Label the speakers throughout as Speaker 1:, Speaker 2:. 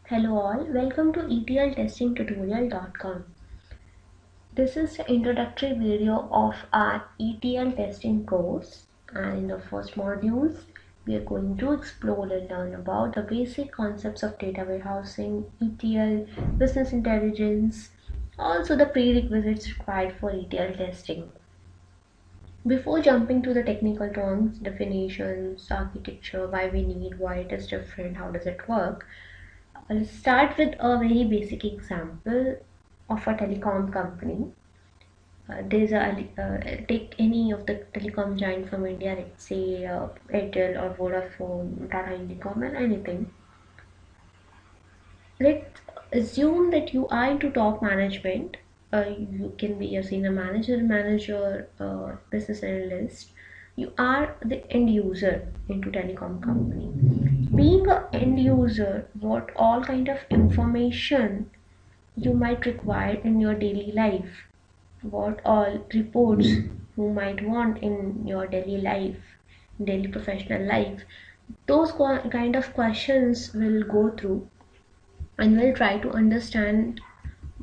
Speaker 1: Hello all, welcome to ETL Testing Tutorial.com. This is the introductory video of our ETL testing course, and in the first modules we are going to explore and learn about the basic concepts of data warehousing, ETL, business intelligence, also the prerequisites required for ETL testing. Before jumping to the technical terms, definitions, architecture, why we need, why it is different, how does it work, I'll start with a very basic example of a telecom company. Take any of the telecom giant from India, let's say Airtel or Vodafone, Tata Indicom, and anything. Let's assume that you are into top management. You can be a senior manager, business analyst. You are the end user into telecom company. Being an end user, what all kind of information you might require in your daily life, what all reports you might want in your daily life, daily professional life, those kind of questions will go through, and we'll try to understand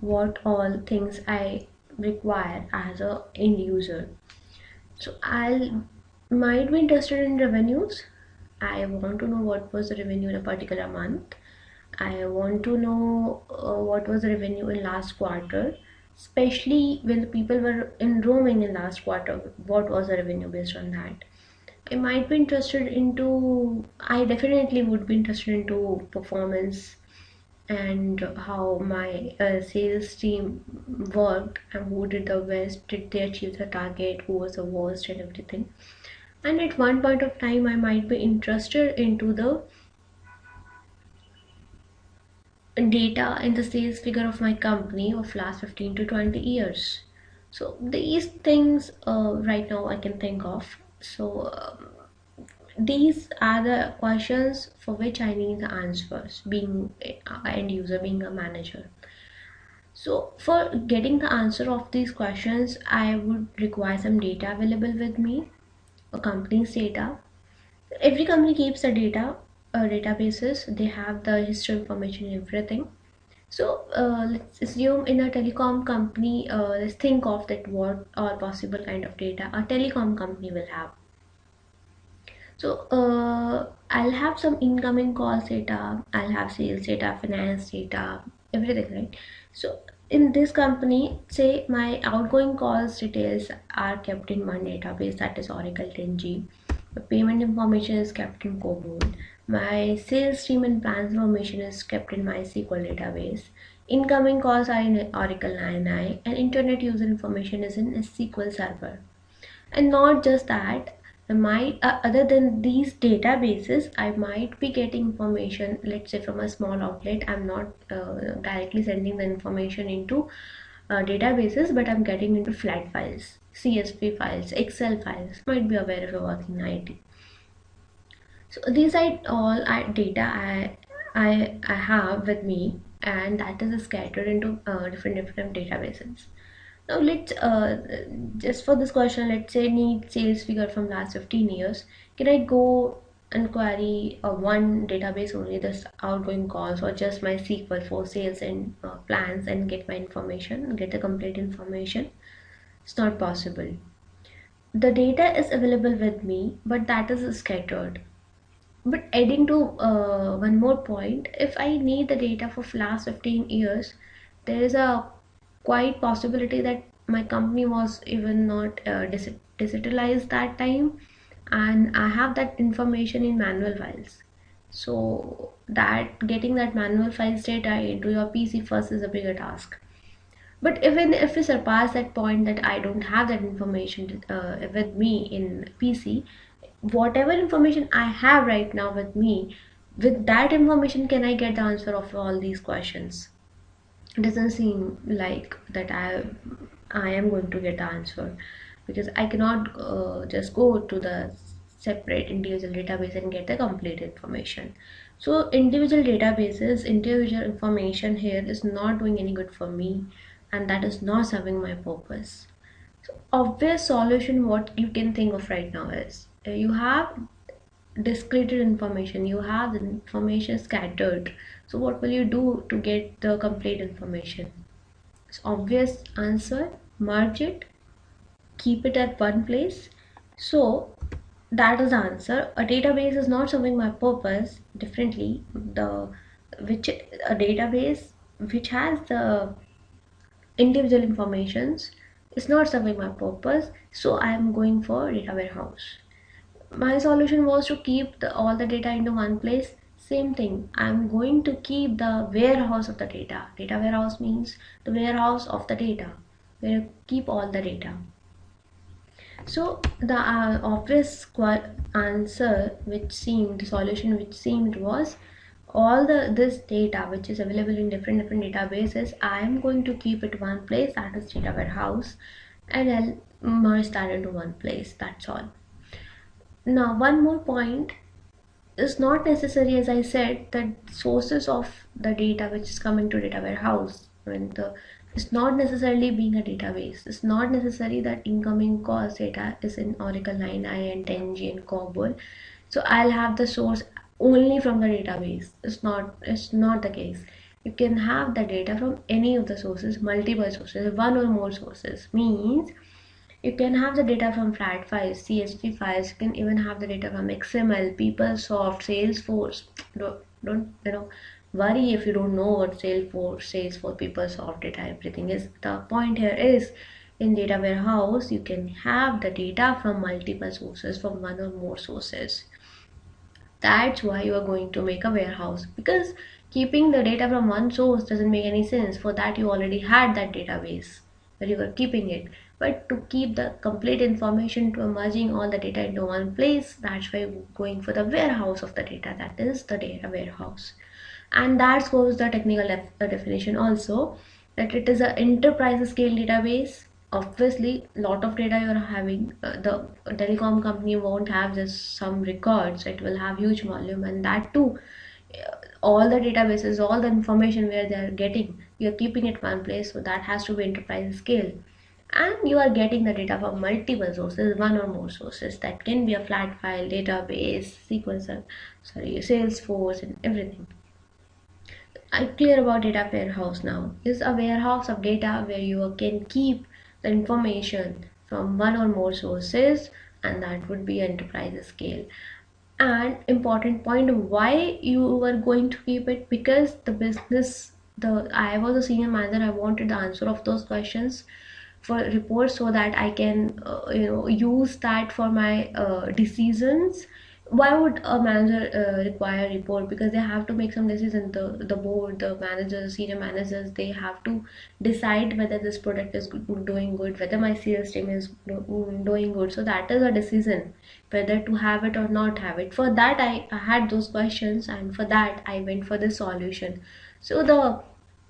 Speaker 1: what all things I require as a end user. So I'll might be interested in revenues. I want to know what was the revenue in a particular month. I want to know what was the revenue in last quarter, especially when the people were enrolling in last quarter. What was the revenue based on that? I definitely would be interested into performance and how my sales team worked and who did the best, did they achieve the target, who was the worst, and everything. And at one point of time, I might be interested into the data in the sales figure of my company of last 15 to 20 years. So these things right now I can think of. These are the questions for which I need the answers, being an end user, being a manager. So for getting the answer of these questions, I would require some data available with me, a company's data. Every company keeps the data, databases. They have the history information, everything. So let's assume in a telecom company, let's think of that what all possible kind of data a telecom company will have. So I'll have some incoming calls data, I'll have sales data, finance data, everything, right? So in this company, say my outgoing calls details are kept in one database, that is Oracle 10G. The payment information is kept in COBOL. My sales team and plans information is kept in MySQL database. Incoming calls are in Oracle 99, and internet user information is in SQL Server. And not just that, other than these databases, I might be getting information, let's say from a small outlet. I'm not directly sending the information into databases, but I'm getting into flat files, CSV files, Excel files. Might be aware if you're working in IT. So these are all data I have with me, and that is scattered into different databases. Now let's just for this question, let's say need sales figure from last 15 years. Can I go and query one database only, this outgoing calls, or just my SQL for sales and plans, and get my information, get the complete information? It's not possible. The data is available with me, but that is scattered. But adding to one more point, if I need the data for last 15 years, there is a quite possibility that my company was even not digitalized that time, and I have that information in manual files. So that getting that manual files data into your PC first is a bigger task. But even if we surpass that point that I don't have that information with me in PC, whatever information I have right now with me, with that information, can I get the answer of all these questions? It doesn't seem like that I am going to get the answer, because I cannot just go to the separate individual database and get the complete information. So individual databases, individual information here is not doing any good for me, and that is not serving my purpose. So obvious solution what you can think of right now is you have discrete information, you have the information scattered. So what will you do to get the complete information? It's obvious answer, merge it, keep it at one place. So that is the answer. A database is not serving my purpose. Differently, the which a database which has the individual informations is not serving my purpose, so I am going for data warehouse. My solution was to keep all the data into one place. Same thing, I'm going to keep the warehouse of the data. Data warehouse means the warehouse of the data, where you keep all the data. So the obvious answer which seemed, the solution which seemed was all this data which is available in different databases, I am going to keep it one place, that is data warehouse, and I'll merge that into one place. That's all. Now one more point, is not necessary, as I said, that sources of the data which is coming to data warehouse, it's not necessarily being a database. It's not necessary that incoming course data is in Oracle 9i and 10g and COBOL. So I'll have the source only from the database. It's not the case. You can have the data from any of the sources, multiple sources, one or more sources. Means you can have the data from flat files, CSV files. You can even have the data from XML, PeopleSoft, Salesforce. Don't worry if you don't know what Salesforce, PeopleSoft data, everything is. The point here is, in data warehouse, you can have the data from multiple sources, from one or more sources. That's why you are going to make a warehouse, because keeping the data from one source doesn't make any sense. For that, you already had that database where you were keeping it. But to keep the complete information, to merging all the data into one place, that's why we're going for the warehouse of the data, that is the data warehouse. And that goes the technical definition also, that it is an enterprise scale database. Obviously, lot of data you're having, the telecom company won't have just some records, it will have huge volume, and that too, all the databases, all the information where they are getting, you're keeping it one place, so that has to be enterprise scale. And you are getting the data from multiple sources, one or more sources. That can be a flat file, database, sequencer, Salesforce, and everything. I'm clear about data warehouse now. It's a warehouse of data where you can keep the information from one or more sources, and that would be enterprise scale. And important point, why you are going to keep it, because the business, I was a senior manager, I wanted the answer of those questions for reports, so that I can use that for my decisions. Why would a manager require a report? Because they have to make some decisions. The board, the managers, senior managers, they have to decide whether this product is doing good, whether my sales team is doing good. So that is a decision whether to have it or not have it. For that, I had those questions, and for that I went for the solution. So the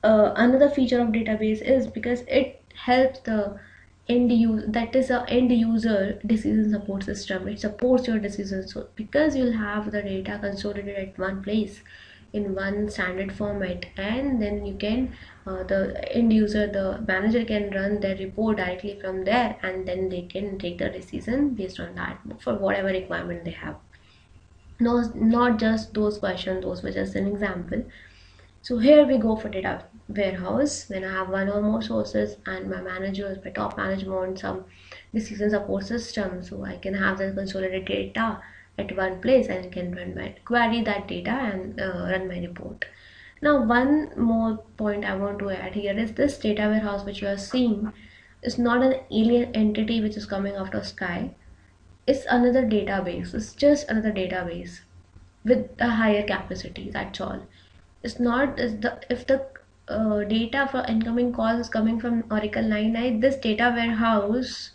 Speaker 1: another feature of database is, because it helps the end user, that is a end user decision support system. It supports your decisions. So because you'll have the data consolidated at one place in one standard format, and then you can the end user, the manager, can run their report directly from there, and then they can take the decision based on that for whatever requirement they have. No, not just those questions, those were just an example. So here we go for data warehouse. When I have one or more sources, and my managers, my top management wants some decision support system, so I can have the consolidated data at one place, and I can query that data and run my report. Now one more point I want to add here is, this data warehouse which you are seeing is not an alien entity which is coming out of sky. It's another database. It's just another database with a higher capacity. That's all. It's not, is the if the data for incoming calls is coming from Oracle 9i, this data warehouse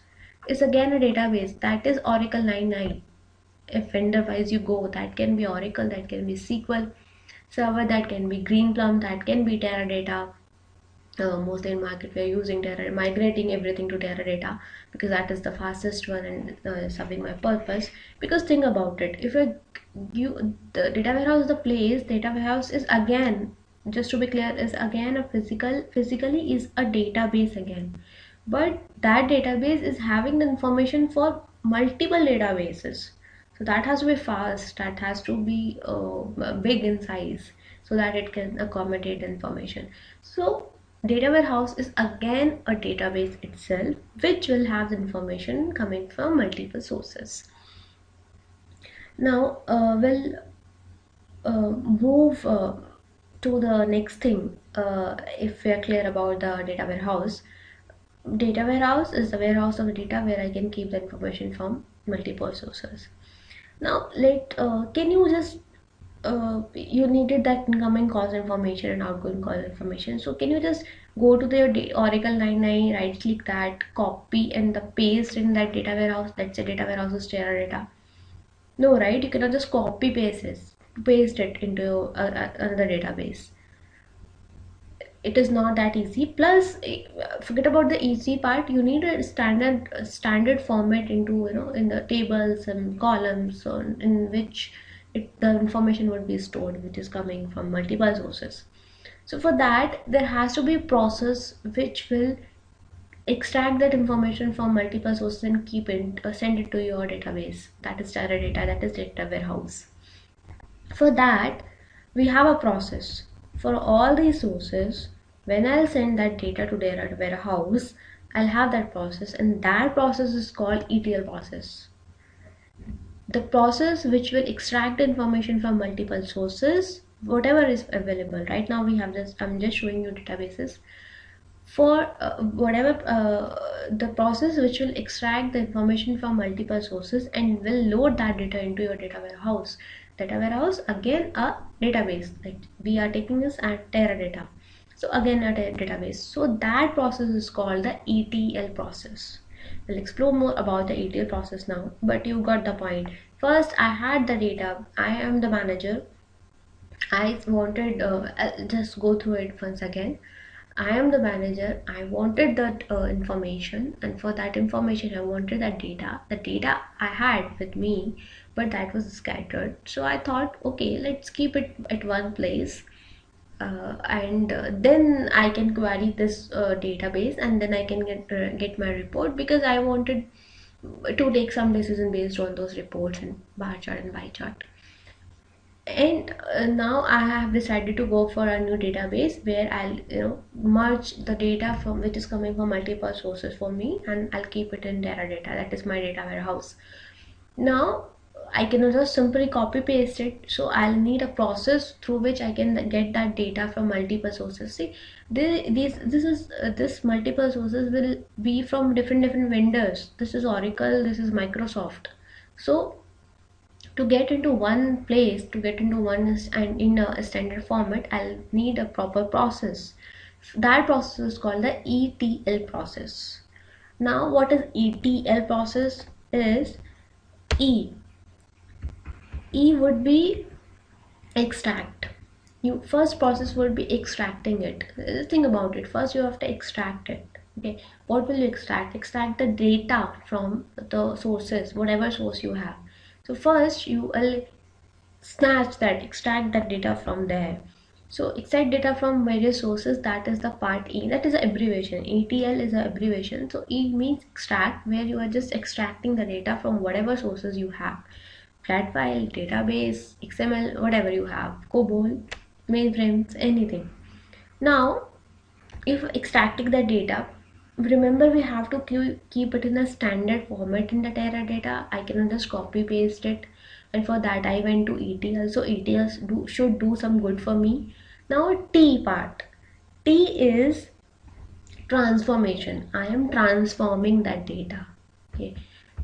Speaker 1: is again a database, that is Oracle 9i. If vendor wise you go, that can be Oracle, that can be SQL Server, that can be Greenplum, that can be Teradata. Mostly in market we are using Teradata, migrating everything to Teradata, because that is the fastest one and serving my purpose. Because think about it, if the data warehouse is the place, data warehouse is again, just to be clear, is again a physically is a database again, but that database is having the information for multiple databases. So that has to be fast, that has to be big in size so that it can accommodate information. So data warehouse is again a database itself which will have the information coming from multiple sources. Now we'll move to the next thing. If we are clear about the data warehouse, data warehouse is the warehouse of data where I can keep the information from multiple sources. Now can you just you needed that incoming calls information and outgoing call information, so can you just go to the Oracle 99, right click that, copy and the paste in that data warehouse. Let's say data warehouse is Teradata. No, right? You cannot just copy paste it into another database. It is not that easy. Plus, forget about the easy part. You need a standard format into, in the tables and columns in which the information would be stored, which is coming from multiple sources. So for that, there has to be a process which will extract that information from multiple sources and keep it, send it to your database. That is Teradata. That is data warehouse. For that, we have a process for all these sources. When I'll send that data to their warehouse, I'll have that process, and that process is called ETL process. The process which will extract information from multiple sources, whatever is available. Right now we have this, I'm just showing you databases. For whatever the process which will extract the information from multiple sources and will load that data into your data warehouse. Data warehouse, again a database, like we are taking this at Teradata, so again a database. So that process is called the ETL process. We'll explore more about the ETL process now, but you got the point. First, I had the data, I am the manager. I wanted I'll just go through it once again. I am the manager. I wanted that information, and for that information, I wanted that data. The data I had with me, but that was scattered. So I thought, okay, let's keep it at one place, and then I can query this database, and then I can get my report, because I wanted to take some decision based on those reports and bar chart and pie chart. And now I have decided to go for a new database where I'll merge the data from which is coming from multiple sources for me, and I'll keep it in Teradata. That is my data warehouse. Now I can just simply copy paste it, so I'll need a process through which I can get that data from multiple sources. See, this multiple sources will be from different vendors. This is Oracle, this is Microsoft. So to get into one place, to get into one and in a standard format, I'll need a proper process. That process is called the ETL process. Now what is ETL process? Is E would be extract. You first process would be extracting it. Think about it. First you have to extract it. Okay, what will you extract? Extract the data from the sources, whatever source you have. So first you will extract that data from there. So extract data from various sources, that is the part E. That is the abbreviation. ETL is an abbreviation. So E means extract, where you are just extracting the data from whatever sources you have. Flat file, database, XML, whatever you have, COBOL, mainframes, anything. Now, if extracting the data, remember we have to keep it in a standard format in the Teradata. I cannot just copy paste it, and for that I went to ETL. So ETL should do some good for me. Now T part. T is transformation. I am transforming that data. Okay.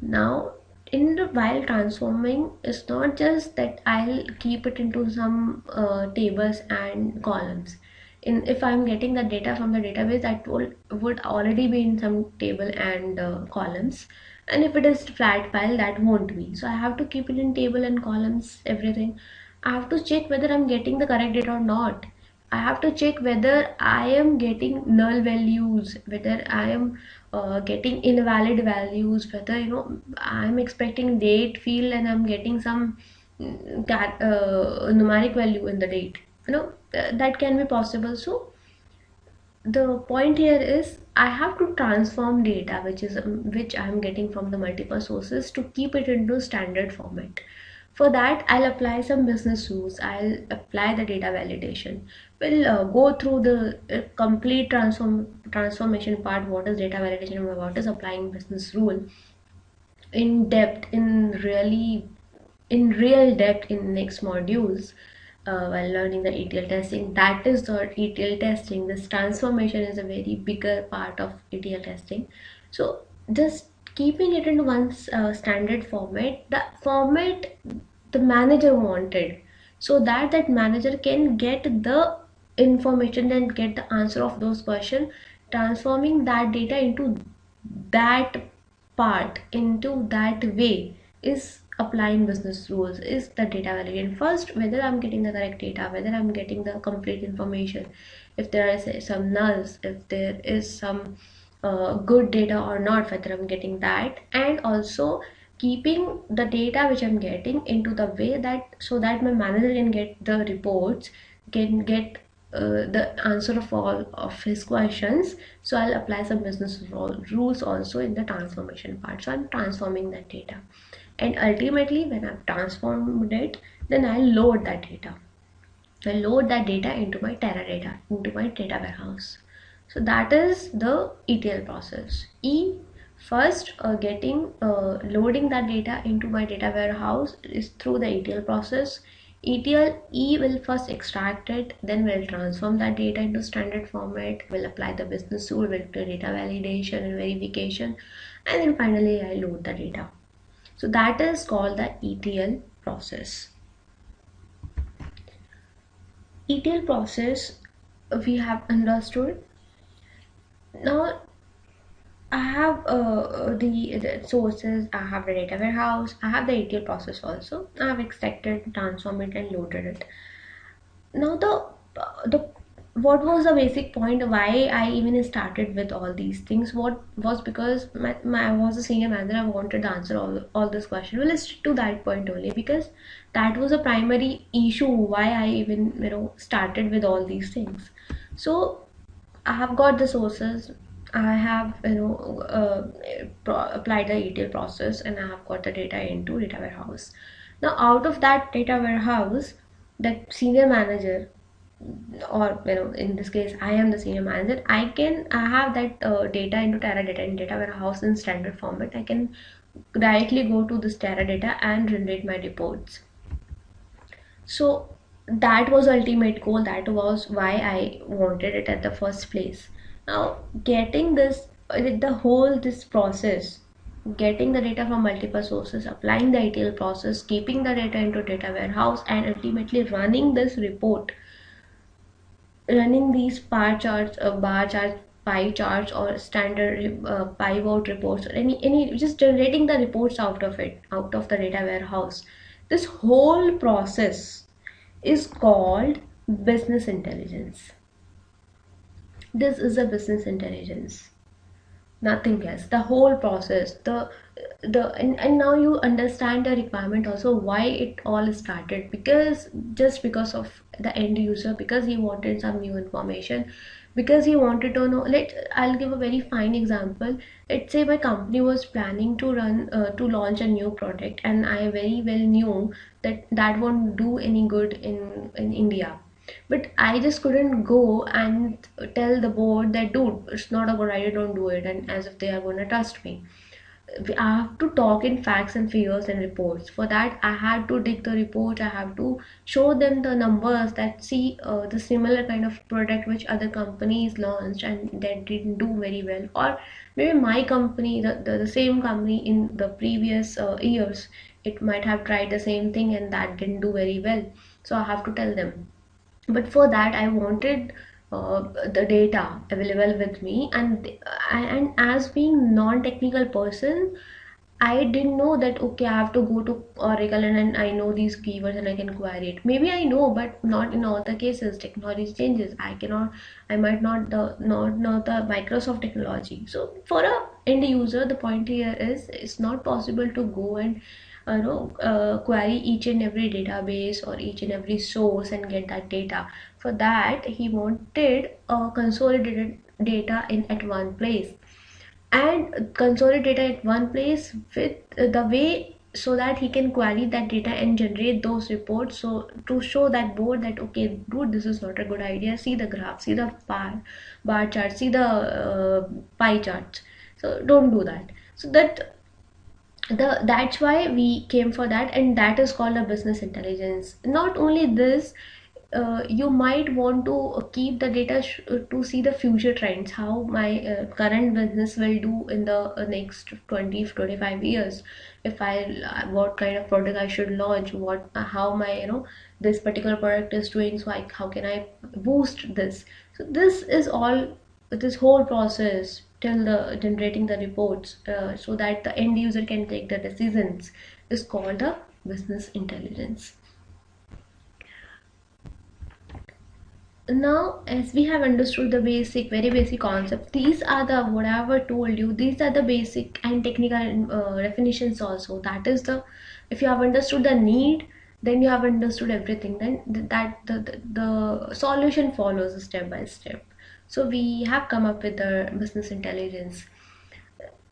Speaker 1: Now while transforming, it's not just that I'll keep it into some tables and columns. If I'm getting the data from the database, that would already be in some table and columns, and if it is flat file, that won't be. So I have to keep it in table and columns, everything. I have to check whether I'm getting the correct data or not. I have to check whether I am getting null values, whether I am getting invalid values, whether I'm expecting date field and I'm getting some numeric value in the date. That can be possible. So the point here is I have to transform data which I'm getting from the multiple sources to keep it into standard format. For that, I'll apply some business rules. I'll apply the data validation. We'll go through the complete transformation part. What is data validation? What is applying business rule in depth, in real depth in next modules, while learning the ETL testing. That is the ETL testing. This transformation is a very bigger part of ETL testing. So just keeping it in one standard format, the format the manager wanted, so that that manager can get the information and get the answer of those questions, transforming that data into that part, into that way, is applying business rules, is the data validation. First, whether I'm getting the correct data, whether I'm getting the complete information, if there is some nulls, if there is some good data or not, whether I'm getting that, and also keeping the data which I'm getting into the way that, so that my manager can get the reports, can get the answer of all of his questions. So I'll apply some business rules also in the transformation part. So I'm transforming that data, and ultimately when I've transformed it, then I'll load that data. I load that data into my Teradata, into my data warehouse. So that is the ETL process. First, loading that data into my data warehouse is through the ETL process. E will first extract it, then we'll transform that data into standard format, we'll apply the business rule, we'll do data validation and verification, and then finally I load the data. So that is called the ETL process. ETL process we have understood. Now I have the sources, I have the data warehouse, I have the ETL process also. I have extracted, transformed it, and loaded it. Now the what was the basic point why I even started with all these things? What was because I was a senior manager. I wanted to answer all this question. Well, let's stick to that point only, because that was a primary issue why I even started with all these things. So I have got the sources. I have applied the ETL process, and I have got the data into data warehouse. Now out of that data warehouse, the senior manager, or in this case I am the senior manager, I have that data into Teradata in data warehouse in standard format. I can directly go to this Teradata and generate my reports. So that was ultimate goal. That was why I wanted it at the first place. Now getting this this process, getting the data from multiple sources, applying the ETL process, keeping the data into data warehouse, and ultimately running this report, running these bar charts, bar charts, pie charts, or standard pivot reports, or any just generating the reports out of it, out of the data warehouse. This whole process is called business intelligence. This is a business intelligence, nothing else. The whole process, and now you understand the requirement also, why it all started, because just because of the end user, because he wanted some new information, because he wanted to know. I'll give a very fine example. Let's say my company was planning to launch a new product, and I very well knew that that won't do any good in India, but I just couldn't go and tell the board that, dude, it's not a good idea, don't do it, and as if they are going to trust me. I have to talk in facts and figures and reports. For that, I had to dig the report. I have to show them the numbers that see the similar kind of product which other companies launched and that didn't do very well, or maybe my company, the same company in the previous years, it might have tried the same thing and that didn't do very well. So I have to tell them. But for that I wanted the data available with me, and as being non-technical person, I didn't know that okay, I have to go to Oracle, and I know these keywords and I can query it. Maybe I know, but not in all the cases. Technology changes. I might not know the Microsoft technology. So for a end user, the point here is it's not possible to go and query each and every database or each and every source and get that data. for that he wanted a consolidated data in at one place, and consolidate data at one place with the way so that he can query that data and generate those reports, so to show that board that okay dude, this is not a good idea, see the graph, see the bar chart, see the pie charts, so don't do that. So that's why we came for that, and that is called a business intelligence. Not only this, you might want to keep the data to see the future trends, how my current business will do in the next 20-25 years. If what kind of product I should launch, what how my this particular product is doing, so how can I boost this. So this is all, this whole process till the generating the reports, so that the end user can take the decisions, is called the business intelligence. Now, as we have understood the basic, very basic concepts, these are the, what I have told you, these are the basic and technical definitions also. That is the, if you have understood the need, then you have understood everything. Then the solution follows step by step. So we have come up with the business intelligence.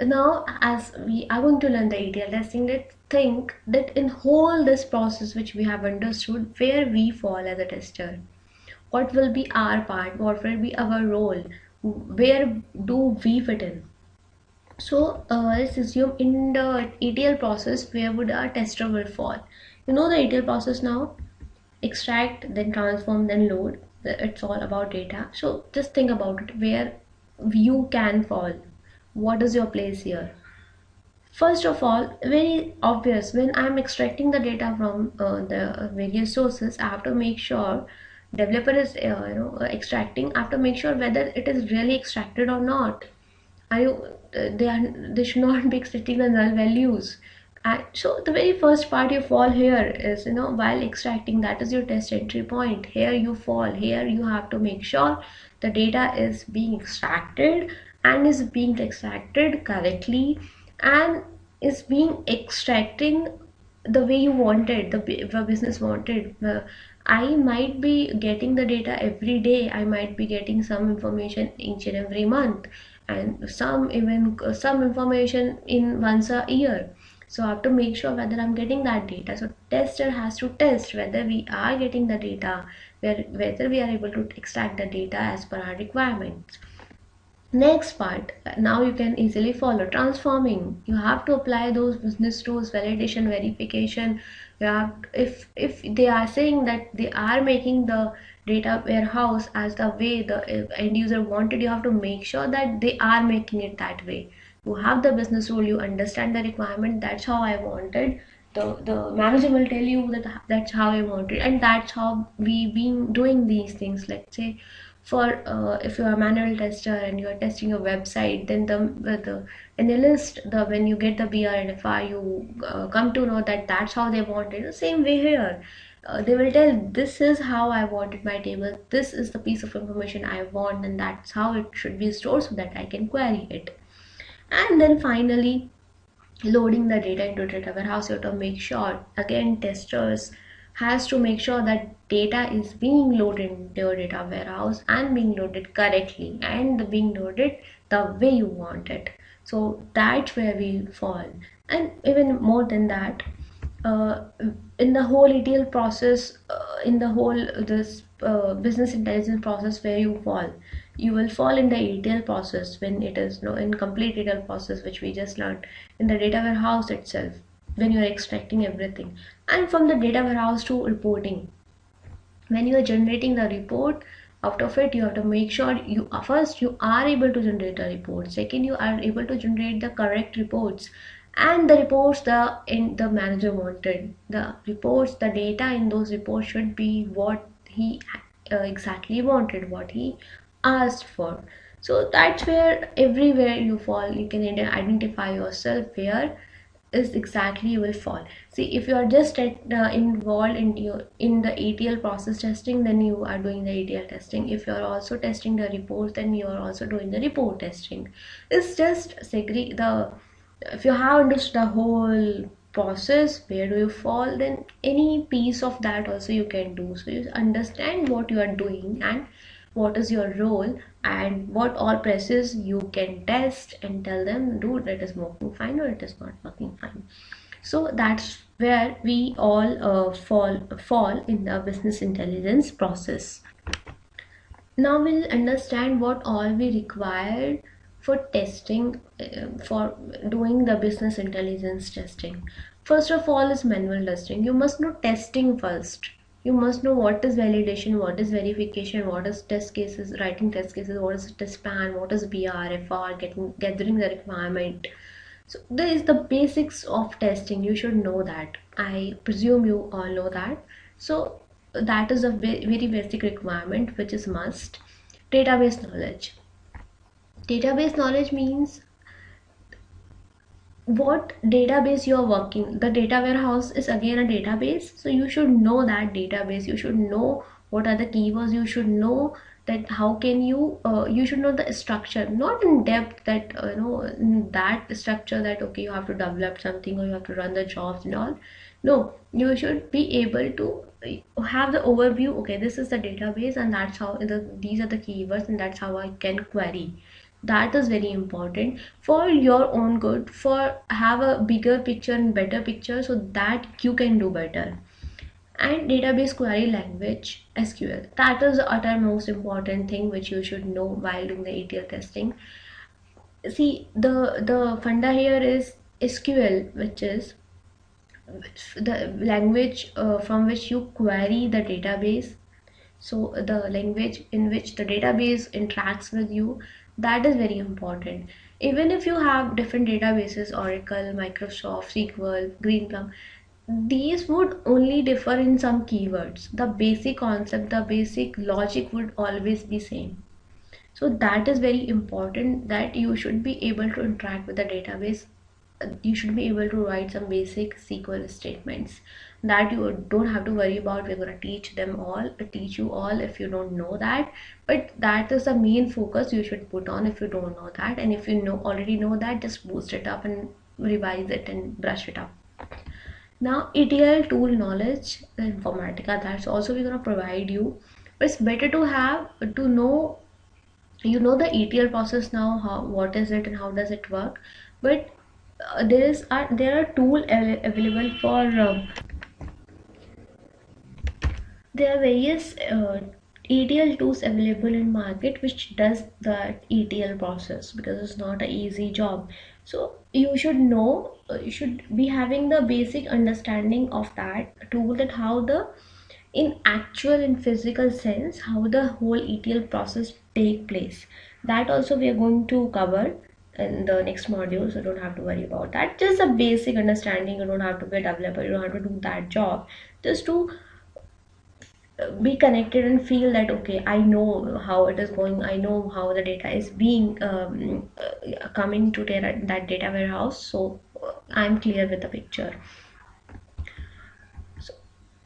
Speaker 1: Now, as we are going to learn the ETL testing, let's think that in whole this process which we have understood, where we fall as a tester, what will be our part, what will be our role, where do we fit in. So let's assume in the ETL process, where would our tester will fall. You know the ETL process now: extract, then transform, then load. It's all about data. So just think about it, where you can fall, what is your place here. First of all, very obvious, when I'm extracting the data from the various sources, I have to make sure developer is extracting. I have to make sure whether it is really extracted or not. Are you they should not be extracting the null values. And so the very first part you fall here is, while extracting, that is your test entry point. Here you fall, here you have to make sure the data is being extracted and is being extracted correctly and is being extracting the way you wanted, the business wanted. I might be getting the data every day, I might be getting some information each and every month, and some even some information in once a year. So I have to make sure whether I'm getting that data. So tester has to test whether we are getting the data, whether we are able to extract the data as per our requirements. Next part, now you can easily follow transforming. You have to apply those business rules, validation, verification. You have, if they are saying that they are making the data warehouse as the way the end user wanted, you have to make sure that they are making it that way. You have the business rule, you understand the requirement, that's how I wanted. The manager will tell you that that's how I wanted, and that's how we been doing these things. Let's say for if you are a manual tester and you are testing your website, then the analyst, when you get the BR and FI, you come to know that that's how they want it. The same way here, they will tell, this is how I wanted my table, this is the piece of information I want, and that's how it should be stored so that I can query it. And then finally, loading the data into data warehouse, you have to make sure, again, testers has to make sure that data is being loaded into your data warehouse and being loaded correctly and being loaded the way you want it. So that's where we fall. And even more than that, uh, in the whole ETL process, in the whole this business intelligence process, where you will fall in the ETL process when it is no incomplete ETL process, which we just learned in the data warehouse itself, when you are extracting everything, and from the data warehouse to reporting. When you are generating the report, out of it you have to make sure you first you are able to generate a report, second you are able to generate the correct reports, and the reports the manager wanted. The reports, the data in those reports should be what he exactly wanted, what he asked for. So that's where everywhere you fall, you can identify yourself where is exactly you will fall. See, if you are just involved in the ETL process testing, then you are doing the ETL testing. If you are also testing the reports, then you are also doing the report testing. It's just if you have understood the whole process, where do you fall, then any piece of that also you can do. So you understand what you are doing and what is your role and what all processes you can test and tell them, dude, it is working fine or it is not working fine. So that's where we all fall in the business intelligence process. Now we'll understand what all we required for testing, for doing the business intelligence testing. First of all is manual testing. You must know testing first. You must know what is validation, what is verification, what is test cases, writing test cases, what is test plan, what is BR, FR, gathering the requirement. So there is the basics of testing. You should know that. I presume you all know that. So that is a very basic requirement which is must. Database knowledge. Database knowledge means what database you are working. The data warehouse is again a database, so you should know that database. You should know what are the keywords. You should know that how can you you should know the structure, not in depth that in that structure that okay you have to develop something or you have to run the jobs and all. No, you should be able to have the overview. Okay, this is the database and that's how these are the keywords and that's how I can query. That is very important for your own good, for have a bigger picture and better picture so that you can do better. And database query language, SQL, that is the uttermost important thing which you should know while doing the ETL testing. See, the funda here is SQL, which is the language from which you query the database. So the language in which the database interacts with you, that is very important. Even if you have different databases, Oracle, Microsoft, SQL, Greenplum, these would only differ in some keywords. The basic concept, the basic logic would always be same. So that is very important, that you should be able to interact with the database. You should be able to write some basic SQL statements that you don't have to worry about. We're going to teach you all if you don't know that, but that is the main focus you should put on if you don't know that. And if you already know that, just boost it up and revise it and brush it up. Now ETL tool knowledge, Informatica, that's also we're going to provide you, but it's better to have to know, the ETL process now, how, what is it and how does it work. But there are tools available for there are various ETL tools available in market which does the ETL process, because it's not an easy job. So you should know, you should be having the basic understanding of that tool, that how the in actual in physical sense how the whole ETL process take place. That also we are going to cover in the next module, so don't have to worry about that. Just a basic understanding. You don't have to be a developer, you don't have to do that job, just to be connected and feel that okay, I know how it is going, I know how the data is being coming to that data warehouse. So I'm clear with the picture. So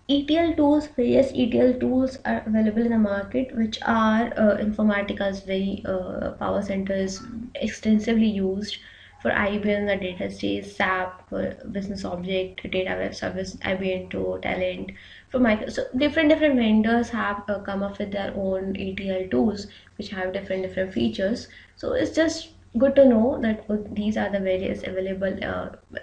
Speaker 1: ETL tools, various ETL tools are available in the market, which are Informatica's very power center is extensively used. For IBM, the data stays, SAP, for business object, data web service, IBM to talent. For Microsoft, so different vendors have come up with their own ETL tools, which have different features. So it's just good to know that these are the various available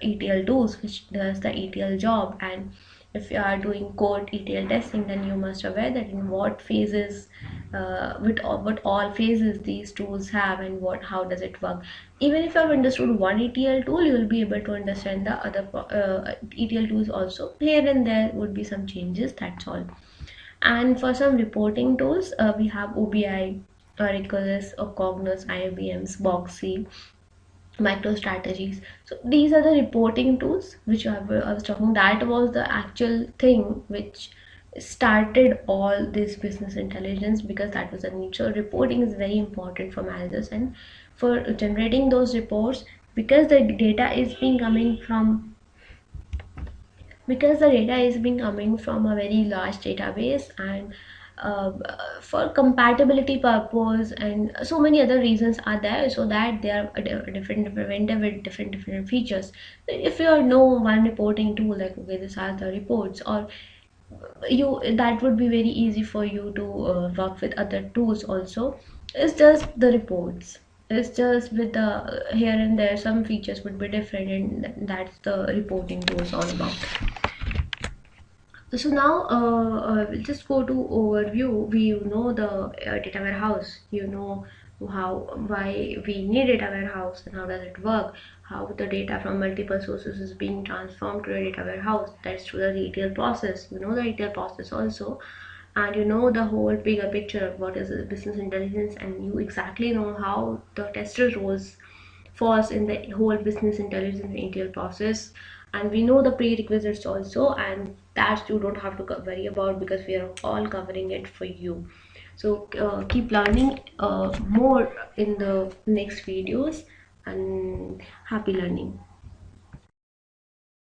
Speaker 1: ETL tools which does the ETL job. And if you are doing code ETL testing, then you must aware that in what phases, what all phases these tools have and how does it work. Even if you have understood one ETL tool, you will be able to understand the other ETL tools also. Here and there would be some changes, that's all. And for some reporting tools, we have OBI, Oracle, Cognos, IBM's, Boxy, MicroStrategies. So these are the reporting tools which I was talking. That was the actual thing which started all this business intelligence, because that was a need. So reporting is very important for managers and for generating those reports, because the data is being coming from a very large database, and for compatibility purpose, and so many other reasons are there, so that they are a different vendor with different features. If you know one reporting tool, like okay, these are the reports, or you, that would be very easy for you to work with other tools also. It's just the reports, it's just with the here and there some features would be different, and that's the reporting tools all about. So now we'll just go to overview. We know the data warehouse, how, why we need data warehouse and how does it work, how the data from multiple sources is being transformed to a data warehouse. That's through the ETL process. The ETL process also, and the whole bigger picture of what is business intelligence, and you exactly know how the tester roles falls in the whole business intelligence and ETL process. And we know the prerequisites also, and that you don't have to worry about, because we are all covering it for you. So keep learning more in the next videos, and happy learning.